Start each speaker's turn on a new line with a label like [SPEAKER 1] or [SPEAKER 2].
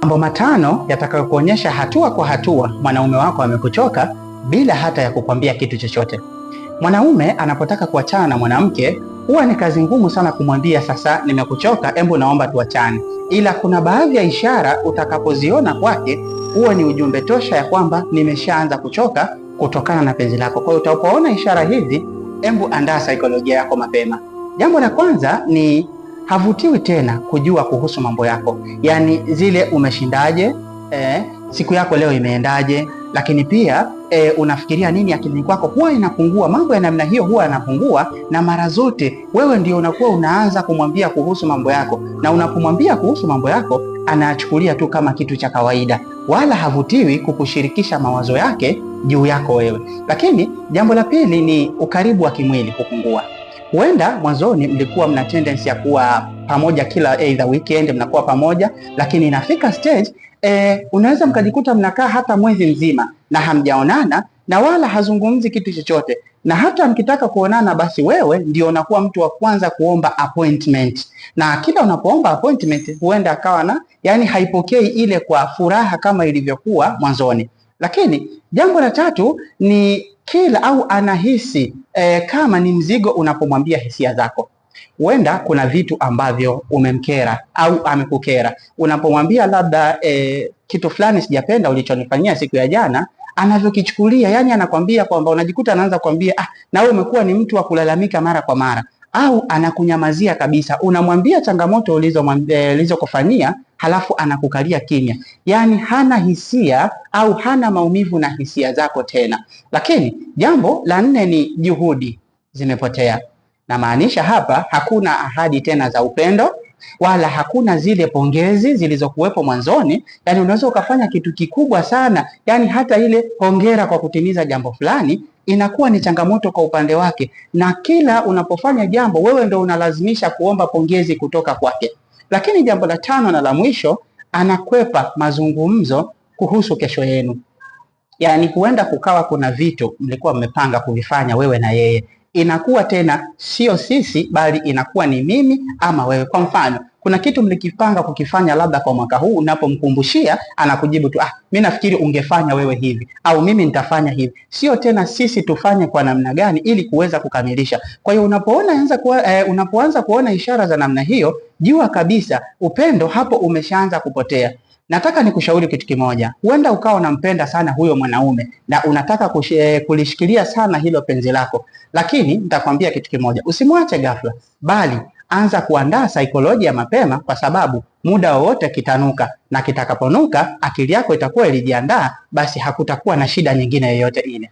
[SPEAKER 1] Mambo matano yatakayokuonyesha hatua kwa hatua mwanaume wako amekuchoka bila hata ya kukwambia kitu chochote. Mwanaume anapotaka kuachana na mwanamke, huwa ni kazi ngumu sana kumwambia sasa nimekuchoka, embu naomba tuachane. Ila kuna baadhi ya ishara utakapoziona kwake, huwa ni ujumbe tosha ya kwamba nimeshaanza kuchoka kutokana na penzi lako. Kwa hiyo utapoona ishara hizi, embu andaa saikolojia yako mapema. Jambo la kwanza ni havutiwi tena kujua kuhusu mambo yako, yaani zile umeshindaje, siku yako leo imeendaje, lakini pia unafikiria nini akilini kwako, huwa inapungua. Mambo ya namna hiyo huwa yanapungua, na mara zote wewe ndio unakuwa unaanza kumwambia kuhusu mambo yako, na unapomwambia kuhusu mambo yako anachukulia tu kama kitu cha kawaida, wala havutiwi kukushirikisha mawazo yake juu yako wewe. Lakini jambo la pili ni ukaribu wa kimwili kupungua. Huenda mwanzoni mlikuwa mna tendency ya kuwa pamoja kila either weekend mnakuwa pamoja, lakini inafika stage unaweza mkajikuta mnakaa hata mwezi mzima na hamjaonana na wala hazungumzi kitu chochote, na hata mkitaka kuonana basi wewe ndio unakuwa mtu wa kwanza kuomba appointment, na kila unapoomba appointment huenda akawa yani haipokei ile kwa furaha kama ilivyokuwa mwanzoni. Lakini jambo la tatu ni kila au anahisi kama ni mzigo unapomwambia hisia zako. Huenda kuna vitu ambavyo umemkera au amekukera. Unapomwambia labda kitu fulani sijapenda ulichonifanyia siku ya jana, anavyokichukulia, yani anakwambia kwamba unajikuta anaanza kwambia na wewe umekuwa ni mtu wa kulalamika mara kwa mara, au anakunyamazia kabisa. Unamwambia changamoto ulizokufanyia halafu anakukalia kimya, yani hana hisia au hana maumivu na hisia zako tena. Lakini jambo la nne ni juhudi zimepotea. Na maanisha hapa hakuna ahadi tena za upendo, wala hakuna zile pongezi zilizokuwepo mwanzoni. Yani unaweza ukafanya kitu kikubwa sana, yani hata ile hongera kwa kutimiza jambo fulani inakuwa ni changamoto kwa upande wake, na kila unapofanya jambo wewe ndio unalazimisha kuomba pongezi kutoka kwake. Lakini jambo la tano na la mwisho, anakwepa mazungumzo kuhusu kesho yenu. Yani huenda kukawa kuna vitu mlikuwa mmepanga kuvifanya wewe na yeye, inakuwa tena sio sisi bali inakuwa ni mimi ama wewe. Kwa mfano, kuna kitu mlikipanga kukifanya labda kwa mwaka huu, unapomkumbushia anakujibu tu mimi nafikiri ungefanya wewe hivi, au mimi nitafanya hivi. Sio tena sisi tufanye kwa namna gani ili kuweza kukamilisha. Kwa hiyo unapoanza kuona ishara za namna hiyo, jua kabisa upendo hapo umeshaanza kupotea. Nataka nikushauri kitu kimoja. Huenda ukawa unampenda sana huyo mwanaume na unataka kulishikilia sana hilo penzi lako, lakini nitakwambia kitu kimoja, usimwache ghafla, bali anza kuandaa saikolojia mapema, kwa sababu muda wowote kitanuka, na kitakaponuka akili yako itakuwa ilijiandaa, basi hakutakuwa na shida nyingine yoyote ile.